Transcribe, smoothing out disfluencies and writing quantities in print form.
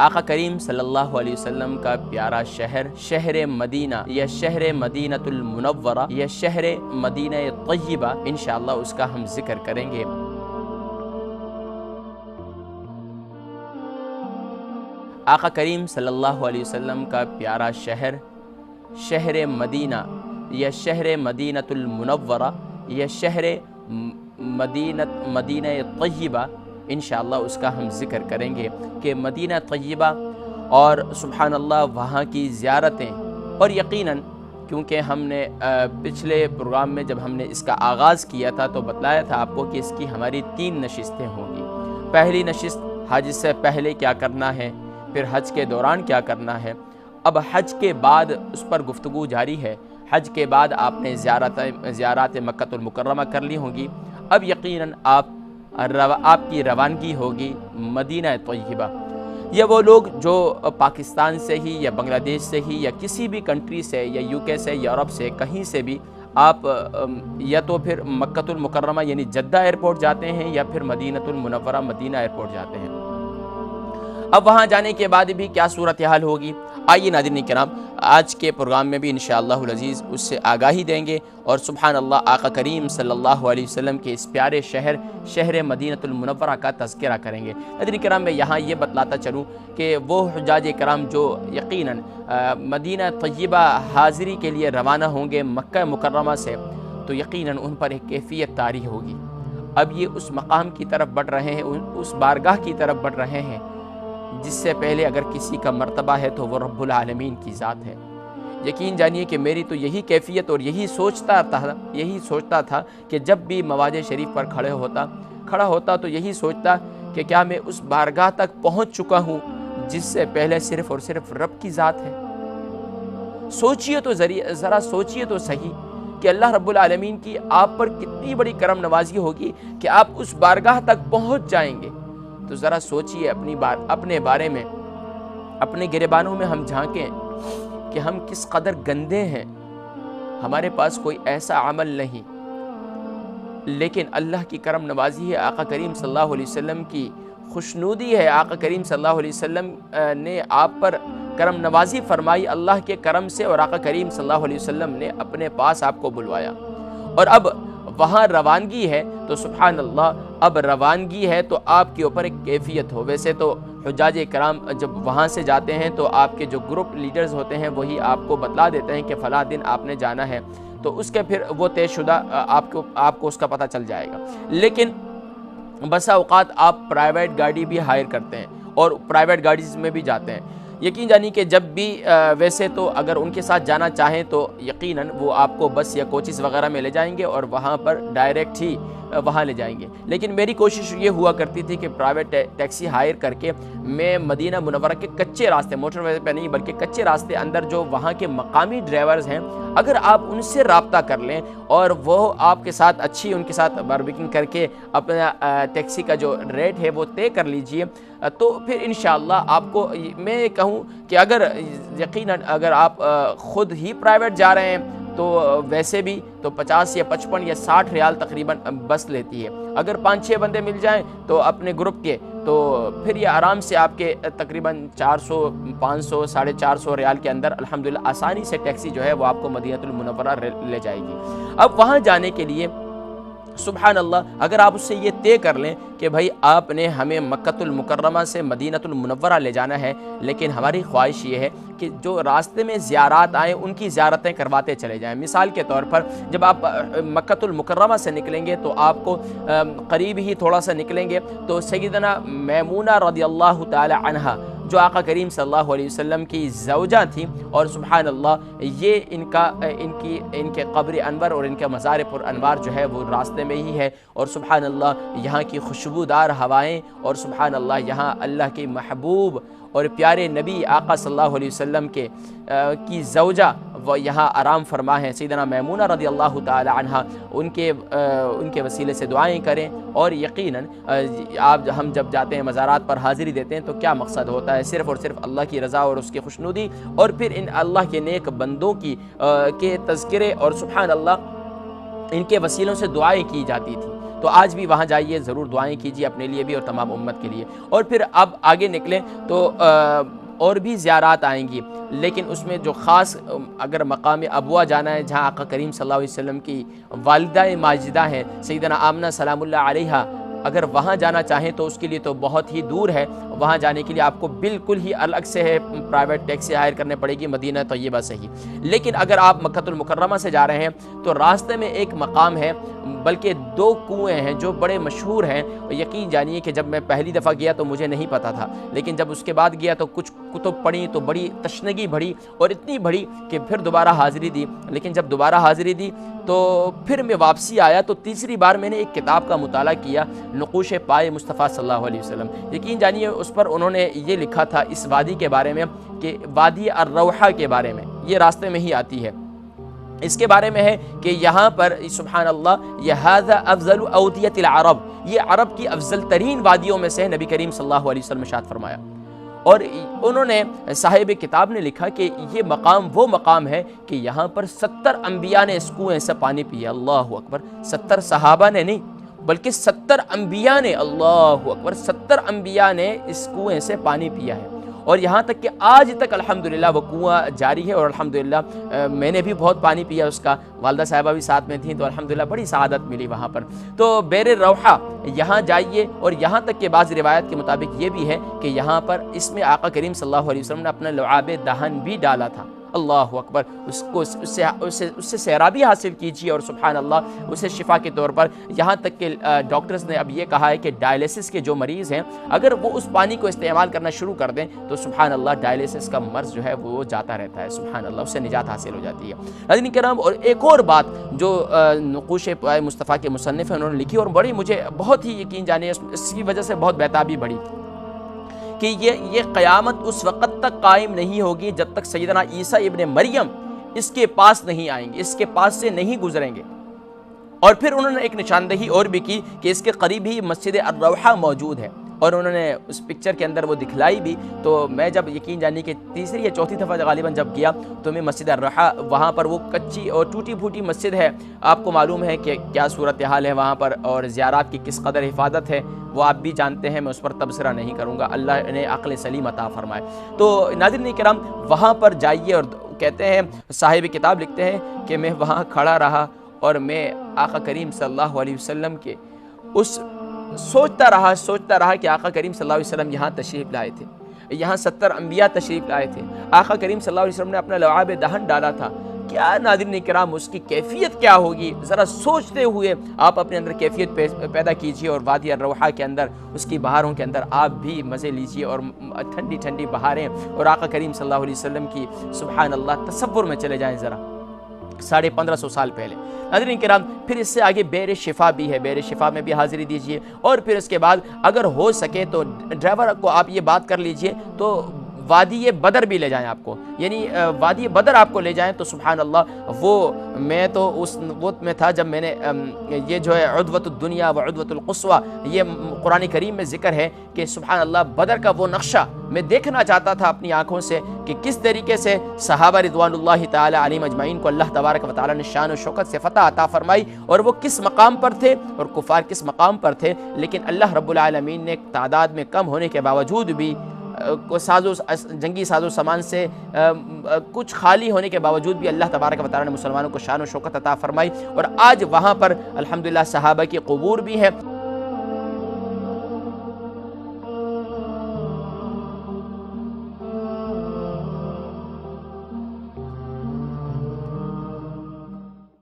آقا کریم صلی اللہ علیہ وسلم کا پیارا شہر شہر مدینہ یا شہر مدینۃ المنورہ یا شہر مدینہ طیبہ، انشاءاللہ اس کا ہم ذکر کریں گے۔ آقا کریم صلی اللہ علیہ وسلم کا پیارا شہر شہر مدینہ یا شہر مدینۃ المنورہ یا شہر مدینہ طیبہ، انشاءاللہ اس کا ہم ذکر کریں گے کہ مدینہ طیبہ اور سبحان اللہ وہاں کی زیارتیں، اور یقیناً کیونکہ ہم نے پچھلے پروگرام میں جب ہم نے اس کا آغاز کیا تھا تو بتلایا تھا آپ کو کہ اس کی ہماری 3 نشستیں ہوں گی۔ پہلی نشست حج سے پہلے کیا کرنا ہے، پھر حج کے دوران کیا کرنا ہے، اب حج کے بعد اس پر گفتگو جاری ہے۔ حج کے بعد آپ نے زیارات مکہ المکرمہ کر لی ہوں گی، اب یقیناً آپ کی روانگی ہوگی مدینہ طیبہ۔ یا وہ لوگ جو پاکستان سے ہی یا بنگلہ دیش سے ہی یا کسی بھی کنٹری سے یا UK سے، یورپ سے، کہیں سے بھی آپ یا تو پھر مکہ المکرمہ یعنی جدہ ایئرپورٹ جاتے ہیں یا پھر مدینہ المنورہ مدینہ ایئرپورٹ جاتے ہیں۔ اب وہاں جانے کے بعد بھی کیا صورتحال ہوگی، آئیے ناظرین کرام آج کے پروگرام میں بھی انشاءاللہ العزیز اس سے آگاہی دیں گے، اور سبحان اللہ آقا کریم صلی اللہ علیہ وسلم کے اس پیارے شہر مدینہ المنورہ کا تذکرہ کریں گے۔ ناظرین کرام میں یہاں یہ بتلاتا چلوں کہ وہ حجاج کرام جو یقیناً مدینہ طیبہ حاضری کے لیے روانہ ہوں گے مکہ مکرمہ سے، تو یقیناً ان پر ایک کیفیت طاری ہوگی۔ اب یہ اس مقام کی طرف بڑھ رہے ہیں، اس بارگاہ کی طرف بڑھ رہے ہیں جس سے پہلے اگر کسی کا مرتبہ ہے تو وہ رب العالمین کی ذات ہے۔ یقین جانیے کہ میری تو یہی کیفیت اور یہی سوچتا تھا کہ جب بھی مواج شریف پر کھڑا ہوتا تو یہی سوچتا کہ کیا میں اس بارگاہ تک پہنچ چکا ہوں جس سے پہلے صرف اور صرف رب کی ذات ہے۔ ذرا سوچئے تو صحیح کہ اللہ رب العالمین کی آپ پر کتنی بڑی کرم نوازی ہوگی کہ آپ اس بارگاہ تک پہنچ جائیں گے۔ تو ذرا سوچئے اپنے بارے میں، اپنے گریبانوں میں ہم جھانکیں کہ ہم کس قدر گندے ہیں۔ ہمارے پاس کوئی ایسا عمل نہیں، لیکن اللہ کی کرم نوازی ہے، آقا کریم صلی اللہ علیہ وسلم کی خوشنودی ہے، آقا کریم صلی اللہ علیہ وسلم نے آپ پر کرم نوازی فرمائی اللہ کے کرم سے، اور آقا کریم صلی اللہ علیہ وسلم نے اپنے پاس آپ کو بلوایا، اور اب وہاں روانگی ہے تو سبحان اللہ اب روانگی ہے تو آپ کے اوپر ایک کیفیت ہو۔ ویسے تو حجاج کرام جب وہاں سے جاتے ہیں تو آپ کے جو گروپ لیڈرز ہوتے ہیں وہی آپ کو بتلا دیتے ہیں کہ فلاں دن آپ نے جانا ہے، تو اس کے پھر وہ طے شدہ آپ کو اس کا پتہ چل جائے گا۔ لیکن بسا اوقات آپ پرائیویٹ گاڑی بھی ہائر کرتے ہیں اور پرائیویٹ گاڑیز میں بھی جاتے ہیں۔ یقین جانی کہ جب بھی ویسے تو اگر ان کے ساتھ جانا چاہیں تو یقیناً وہ آپ کو بس یا کوچز وغیرہ میں لے جائیں گے اور وہاں پر ڈائریکٹ ہی وہاں لے جائیں گے، لیکن میری کوشش یہ ہوا کرتی تھی کہ پرائیویٹ ٹیکسی ہائر کر کے میں مدینہ منورہ کے کچے راستے، موٹر وے پہ نہیں بلکہ کچے راستے اندر جو وہاں کے مقامی ڈرائیورز ہیں، اگر آپ ان سے رابطہ کر لیں اور وہ آپ کے ساتھ اچھی ان کے ساتھ بارگیننگ کر کے اپنا ٹیکسی کا جو ریٹ ہے وہ طے کر لیجئے، تو پھر انشاءاللہ آپ کو میں کہوں کہ یقیناً اگر آپ خود ہی پرائیویٹ جا رہے ہیں تو ویسے بھی تو 50 یا 55 یا 60 ریال تقریباً بس لیتی ہے۔ اگر 5-6 بندے مل جائیں تو اپنے گروپ کے، تو پھر یہ آرام سے آپ کے تقریباً 400 500 450 ریال کے اندر الحمدللہ آسانی سے ٹیکسی جو ہے وہ آپ کو مدینہ المنورہ لے جائے گی۔ اب وہاں جانے کے لیے سبحان اللہ اگر آپ اس سے یہ طے کر لیں کہ بھائی آپ نے ہمیں مکہ المکرمہ سے مدینہ المنورہ لے جانا ہے، لیکن ہماری خواہش یہ ہے کہ جو راستے میں زیارات آئیں ان کی زیارتیں کرواتے چلے جائیں۔ مثال کے طور پر جب آپ مکہ المکرمہ سے نکلیں گے تو آپ کو قریب ہی تھوڑا سا نکلیں گے تو سیدنا میمونہ رضی اللہ تعالی عنہا جو آقا کریم صلی اللہ علیہ وسلم کی زوجہ تھیں، اور سبحان اللہ یہ ان کے قبر انور اور ان کے مزار پر انوار جو ہے وہ راستے میں ہی ہے، اور سبحان اللہ یہاں کی خوشبودار ہوائیں، اور سبحان اللہ یہاں اللہ کے محبوب اور پیارے نبی آقا صلی اللہ علیہ وسلم کی زوجہ وہ یہاں آرام فرما ہے سیدنا میمونہ رضی اللہ تعالی عنہ، ان کے وسیلے سے دعائیں کریں، اور یقیناً ہم جب جاتے ہیں مزارات پر حاضری دیتے ہیں تو کیا مقصد ہوتا ہے، صرف اور صرف اللہ کی رضا اور اس کی خوشنودی، اور پھر ان اللہ کے نیک بندوں کے تذکرے، اور سبحان اللہ ان کے وسیلوں سے دعائیں کی جاتی تھی۔ تو آج بھی وہاں جائیے، ضرور دعائیں کیجیے اپنے لیے بھی اور تمام امت کے لیے۔ اور پھر اب آگے نکلیں تو اور بھی زیارات آئیں گی، لیکن اس میں جو خاص اگر مقام ابوا جانا ہے جہاں آقا کریم صلی اللہ علیہ وسلم کی والدہ ماجدہ ہیں سیدنا آمنہ سلام اللہ علیہا، اگر وہاں جانا چاہیں تو اس کے لیے تو بہت ہی دور ہے، وہاں جانے کے لیے آپ کو بالکل ہی الگ سے ہے پرائیویٹ ٹیکسی ہائر کرنے پڑے گی مدینہ طیبہ سے ہی۔ لیکن اگر آپ مکہ المکرمہ سے جا رہے ہیں تو راستے میں ایک مقام ہے، بلکہ 2 کنویں ہیں جو بڑے مشہور ہیں، یقین جانیے کہ جب میں پہلی دفعہ گیا تو مجھے نہیں پتا تھا، لیکن جب اس کے بعد گیا تو کچھ کتب پڑھی تو بڑی تشنگی بڑھی، اور اتنی بڑھی کہ پھر دوبارہ حاضری دی۔ لیکن جب دوبارہ حاضری دی تو پھر میں واپسی آیا تو تیسری بار میں نے ایک کتاب کا مطالعہ کیا، نقوش پائے مصطفیٰ صلی اللہ علیہ وسلم۔ یقین جانیے اس پر انہوں نے یہ لکھا تھا اس وادی کے بارے میں کہ وادی الروحہ کے بارے میں، یہ راستے میں ہی آتی ہے، اس کے بارے میں ہے کہ یہاں پر سبحان اللہ یہ ھذا افضل اودیۃ العرب، یہ عرب کی افضل ترین وادیوں میں سے نبی کریم صلی اللہ علیہ وسلم ارشاد فرمایا۔ اور انہوں نے صاحب کتاب نے لکھا کہ یہ مقام وہ مقام ہے کہ یہاں پر 70 انبیاء نے اس کنویں سے پانی پیا، اللہ اکبر، 70 صحابہ نے نہیں بلکہ 70 انبیاء نے، اللہ اکبر، 70 انبیاء نے اس کنویں سے پانی پیا ہے۔ اور یہاں تک کہ آج تک الحمدللہ وہ کنواں جاری ہے، اور الحمدللہ میں نے بھی بہت پانی پیا اس کا، والدہ صاحبہ بھی ساتھ میں تھیں، تو الحمدللہ بڑی سعادت ملی وہاں پر۔ تو بیر روحہ یہاں جائیے، اور یہاں تک کہ بعض روایت کے مطابق یہ بھی ہے کہ یہاں پر اس میں آقا کریم صلی اللہ علیہ وسلم نے اپنا لعاب دہن بھی ڈالا تھا، اللہ اکبر، اس سے سیرابی حاصل کیجیے، اور سبحان اللہ اسے شفا کے طور پر، یہاں تک کہ ڈاکٹرز نے اب یہ کہا ہے کہ ڈائلیسس کے جو مریض ہیں اگر وہ اس پانی کو استعمال کرنا شروع کر دیں تو سبحان اللہ ڈائلیسس کا مرض جو ہے وہ جاتا رہتا ہے، سبحان اللہ، اس سے نجات حاصل ہو جاتی ہے۔ ناظرین کرام، اور ایک اور بات جو نقوش پائے مصطفیٰ کے مصنف ہیں انہوں نے لکھی، اور بڑی مجھے بہت ہی یقین جانے اس کی وجہ سے بہت بیتابی بڑھی، کہ یہ قیامت اس وقت تک قائم نہیں ہوگی جب تک سیدنا عیسیٰ ابن مریم اس کے پاس نہیں آئیں گے، اس کے پاس سے نہیں گزریں گے۔ اور پھر انہوں نے ایک نشاندہی اور بھی کی کہ اس کے قریب ہی مسجد الروحہ موجود ہے، اور انہوں نے اس پکچر کے اندر وہ دکھلائی بھی۔ تو میں جب یقین جانی کہ تیسری یا چوتھی دفعہ غالباً جب گیا تو میں مسجد الروحہ، وہاں پر وہ کچی اور ٹوٹی پھوٹی مسجد ہے، آپ کو معلوم ہے کہ کیا صورتحال ہے وہاں پر، اور زیارات کی کس قدر حفاظت ہے وہ آپ بھی جانتے ہیں، میں اس پر تبصرہ نہیں کروں گا، اللہ نے عقل سلیم عطا فرمائے۔ تو ناظرین کرام، وہاں پر جائیے، اور کہتے ہیں صاحب کتاب لکھتے ہیں کہ میں وہاں کھڑا رہا اور میں آقا کریم صلی اللہ علیہ وسلم کے اس سوچتا رہا کہ آقا کریم صلی اللہ علیہ وسلم یہاں تشریف لائے تھے، یہاں 70 انبیاء تشریف لائے تھے، آقا کریم صلی اللہ علیہ وسلم نے اپنا لعاب دہن ڈالا تھا، کیا ناظرین کرام اس کی کیفیت کیا ہوگی، ذرا سوچتے ہوئے آپ اپنے اندر کیفیت پیدا کیجئے، اور وادی الروحہ کے اندر، اس کی بہاروں کے اندر آپ بھی مزے لیجئے، اور ٹھنڈی ٹھنڈی بہاریں اور آقا کریم صلی اللہ علیہ وسلم کی سبحان اللہ تصور میں چلے جائیں ذرا 1550 سال پہلے۔ ناظرین کرام، پھر اس سے آگے بیر شفا بھی ہے، بیر شفا میں بھی حاضری دیجئے، اور پھر اس کے بعد اگر ہو سکے تو ڈرائیور کو آپ یہ بات کر لیجئے تو وادی بدر بھی لے جائیں آپ کو، یعنی وادی بدر آپ کو لے جائیں تو سبحان اللہ، وہ میں تو اس وقت میں تھا جب میں نے یہ جو ہے عدوۃ الدنیا و عدوۃ القصویٰ، یہ قرآن کریم میں ذکر ہے کہ سبحان اللہ بدر کا وہ نقشہ میں دیکھنا چاہتا تھا اپنی آنکھوں سے کہ کس طریقے سے صحابہ رضوان اللہ تعالی علیہم اجمعین کو اللہ تبارک و تعالی نے شان و شوکت سے فتح عطا فرمائی، اور وہ کس مقام پر تھے اور کفار کس مقام پر تھے، لیکن اللہ رب العالمین نے تعداد میں کم ہونے کے باوجود بھی، جنگی ساز و سامان سے کچھ خالی ہونے کے باوجود بھی اللہ تبارک و تعالی نے مسلمانوں کو شان و شوکت عطا فرمائی، اور آج وہاں پر الحمدللہ صحابہ کی قبور بھی ہے۔